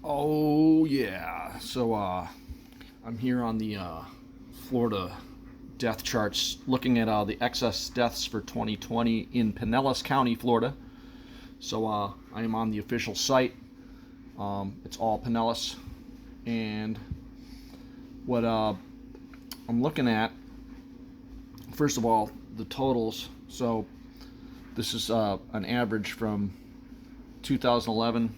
Oh yeah. So I'm here on the Florida death charts, looking at the excess deaths for 2020 in Pinellas County, Florida. So I am on the official site. It's all Pinellas, and what I'm looking at, first of all, the totals. So this is an average from 2011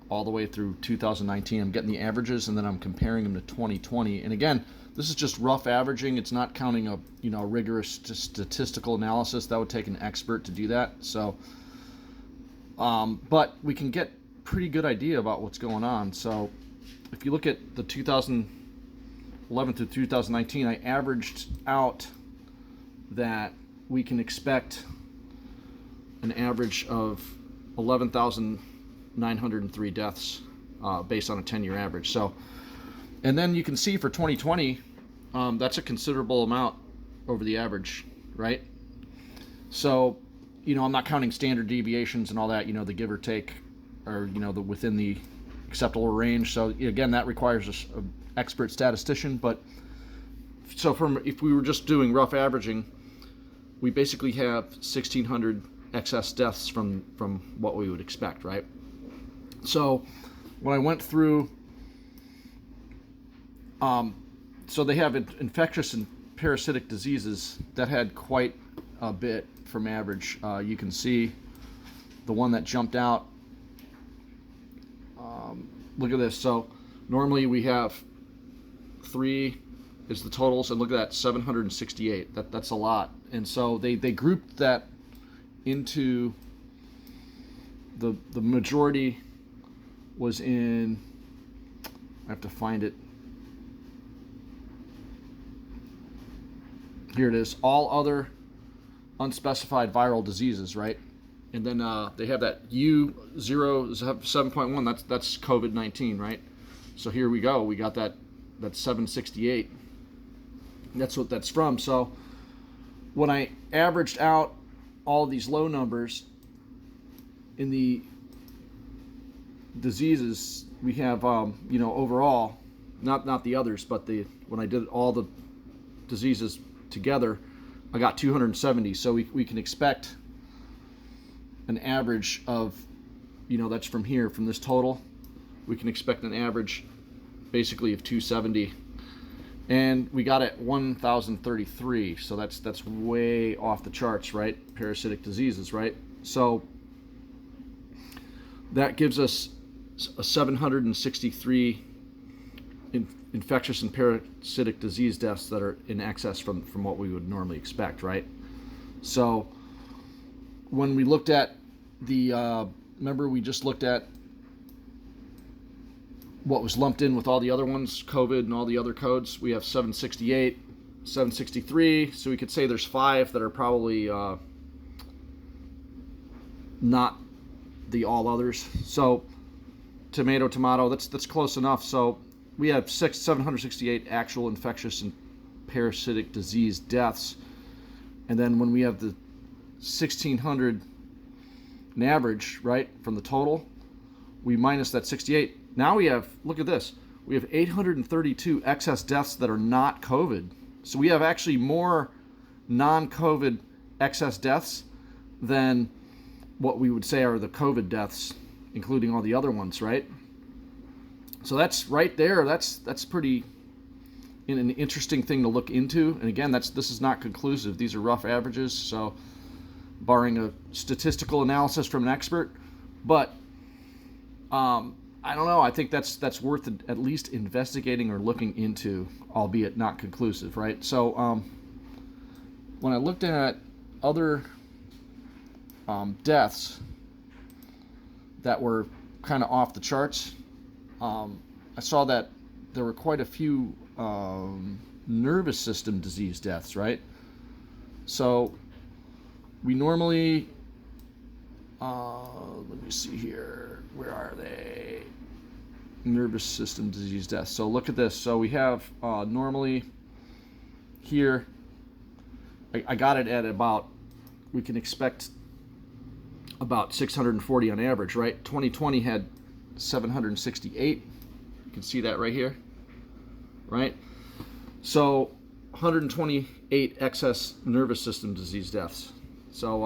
all the way through 2019. I'm getting the averages and then I'm comparing them to 2020. And again, this is just rough averaging. It's not counting a rigorous statistical analysis. That would take an expert to do that. So, but we can get pretty good idea about what's going on. So, if you look at the 2011 through 2019, I averaged out that we can expect an average of 11,903 deaths based on a 10-year average. So, and then you can see for 2020, that's a considerable amount over the average, right? So, I'm not counting standard deviations and all that, the give or take, or, the within the acceptable range. So again, that requires an expert statistician. But so if we were just doing rough averaging, we basically have 1,600 excess deaths from what we would expect, right? So when I went through, so they have infectious and parasitic diseases that had quite a bit from average. You can see the one that jumped out. Look at this. So normally we have 3 is the totals, and look at that, 768. That's a lot. And so they grouped that into the majority was in, I have to find it. Here it is. All other unspecified viral diseases, right? And then they have that U07.1. That's COVID-19, right? So here we go. We got that 768. That's what that's from. So when I averaged out all these low numbers in the diseases, we have overall, not the others, but when I did all the diseases together, I got 270. So we can expect an average of, that's from here, from this total, we can expect an average basically of 270. And we got it 1,033, so that's way off the charts, right? Parasitic diseases, right? So that gives us a 763 infectious and parasitic disease deaths that are in excess from what we would normally expect, right? So when we looked at remember we just looked at what was lumped in with all the other ones, COVID and all the other codes. We have 768, 763, so we could say there's 5 that are probably not the all others. So tomato, that's close enough. So we have 768 actual infectious and parasitic disease deaths. And then when we have the 1,600 an average, right, from the total, we minus that 68. Now we have, look at this, we have 832 excess deaths that are not COVID. So we have actually more non-COVID excess deaths than what we would say are the COVID deaths, including all the other ones, right? So that's right there. That's pretty an interesting thing to look into. And again, this is not conclusive. These are rough averages, so barring a statistical analysis from an expert. But I don't know. I think that's worth at least investigating or looking into, albeit not conclusive, right? So when I looked at other deaths that were kind of off the charts, I saw that there were quite a few nervous system disease deaths, right? So we normally, let me see here, where are they? Nervous system disease deaths. So look at this. So we have normally here, I got it at about, we can expect about 640 on average, right? 2020 had 768. You can see that right here, right? So 128 excess nervous system disease deaths. So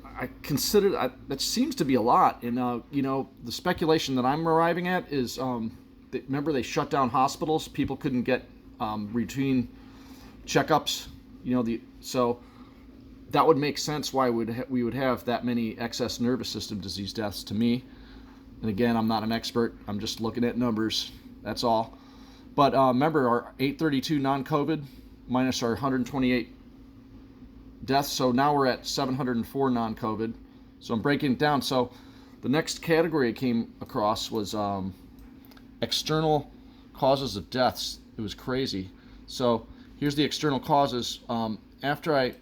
I consider that seems to be a lot. And the speculation that I'm arriving at is, remember they shut down hospitals. People couldn't get routine checkups. So that would make sense why we would have that many excess nervous system disease deaths to me. And again, I'm not an expert. I'm just looking at numbers. That's all. But remember, our 832 non-COVID minus our 128 deaths. So now we're at 704 non-COVID. So I'm breaking it down. So the next category I came across was external causes of deaths. It was crazy. So here's the external causes. After I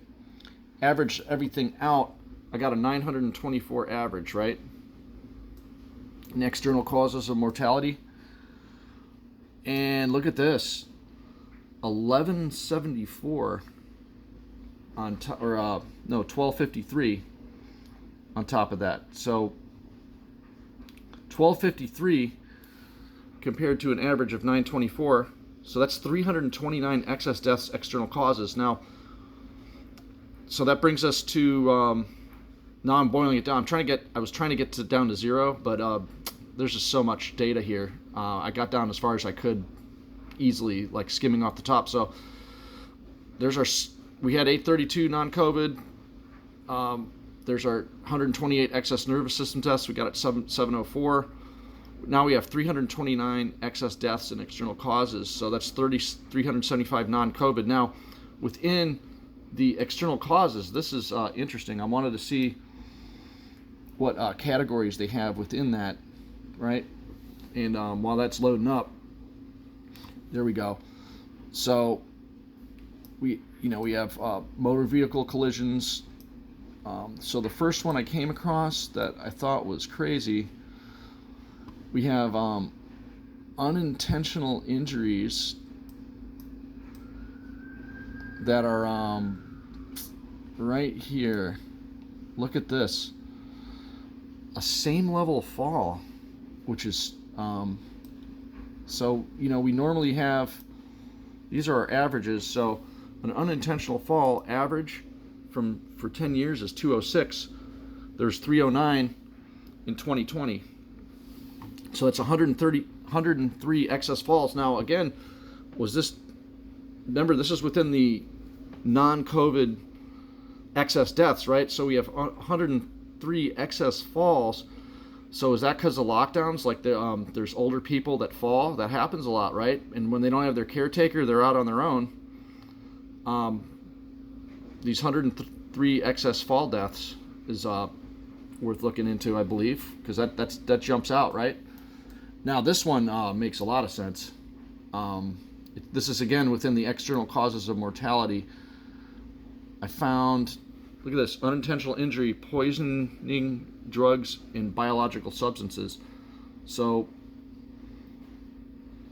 averaged everything out, I got a 924 average, right? And external causes of mortality. And look at this, 1174 on top, or 1253 on top of that. So 1253 compared to an average of 924. So that's 329 excess deaths, external causes. Now, so that brings us to, now I'm boiling it down. I was trying to get down to zero, but there's just so much data here. I got down as far as I could easily, like skimming off the top. So we had 832 non-COVID. There's our 128 excess nervous system deaths. We got at 704. Now we have 329 excess deaths and external causes. So that's 375 non-COVID. Now, within the external causes, this is interesting. I wanted to see what categories they have within that, right? And while that's loading up, there we go. So we have motor vehicle collisions. So the first one I came across that I thought was crazy, we have unintentional injuries that are right here. Look at this. A same level fall, which is so we normally have, these are our averages. So an unintentional fall average for 10 years is 206. There's 309 in 2020. So that's 103 excess falls. Now again, remember this is within the non-COVID excess deaths, right? So we have 103 excess falls. So is that because of lockdowns? Like there's older people that fall? That happens a lot, right? And when they don't have their caretaker, they're out on their own. These 103 excess fall deaths is worth looking into, I believe, because that jumps out, right? Now this one makes a lot of sense. This is again within the external causes of mortality. I found, look at this, unintentional injury, poisoning, drugs, and biological substances. So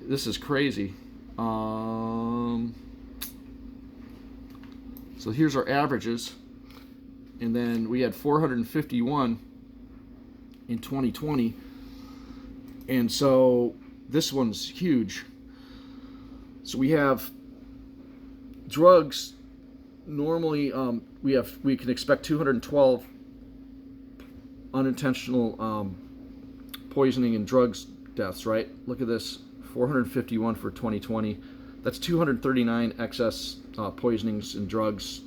this is crazy. So here's our averages, and then we had 451 in 2020, and so this one's huge. So we have drugs. Normally, we can expect 212 unintentional poisoning and drugs deaths, right? Look at this, 451 for 2020. That's 239 excess poisonings and drugs.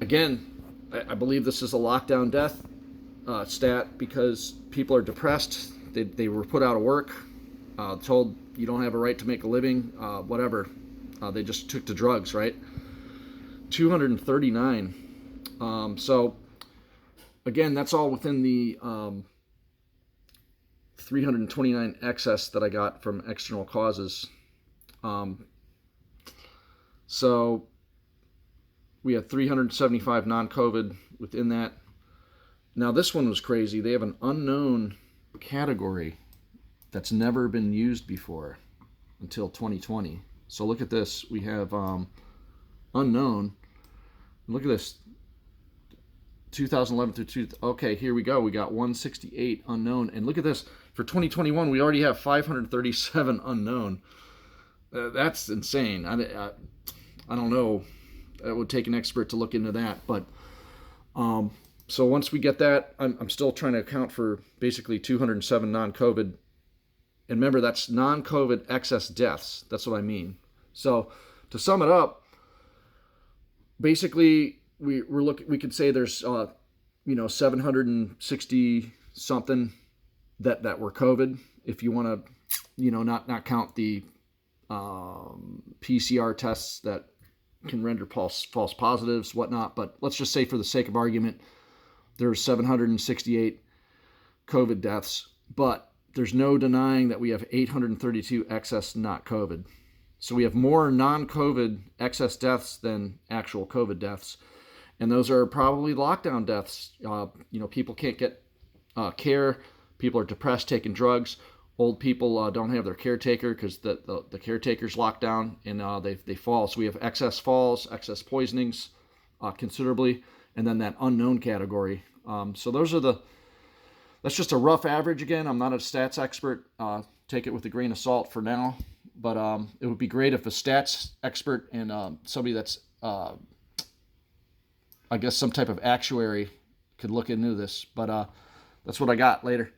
Again, I believe this is a lockdown death stat because people are depressed. They were put out of work, told you don't have a right to make a living, whatever. They just took to drugs, right? 239. So again, that's all within the 329 excess that I got from external causes. So we had 375 non-COVID within that. Now this one was crazy. They have an unknown category that's never been used before until 2020. So look at this. We have unknown. Look at this. 2011 through okay, here we go. We got 168 unknown, and look at this. For 2021, we already have 537 unknown. That's insane. I don't know. It would take an expert to look into that, but so once we get that, I'm still trying to account for basically 207 non-COVID. And remember, that's non-COVID excess deaths. That's what I mean. So to sum it up, basically we could say there's 760 something that were COVID. If you want to not count the PCR tests that can render false positives, whatnot. But let's just say, for the sake of argument, there's 768 COVID deaths, but there's no denying that we have 832 excess not COVID. So we have more non-COVID excess deaths than actual COVID deaths. And those are probably lockdown deaths. People can't get care. People are depressed, taking drugs. Old people don't have their caretaker because the caretaker's locked down, and they fall. So we have excess falls, excess poisonings considerably, and then that unknown category. So that's just a rough average. Again, I'm not a stats expert. Take it with a grain of salt for now. But it would be great if a stats expert and somebody that's, I guess, some type of actuary could look into this. But that's what I got. Later.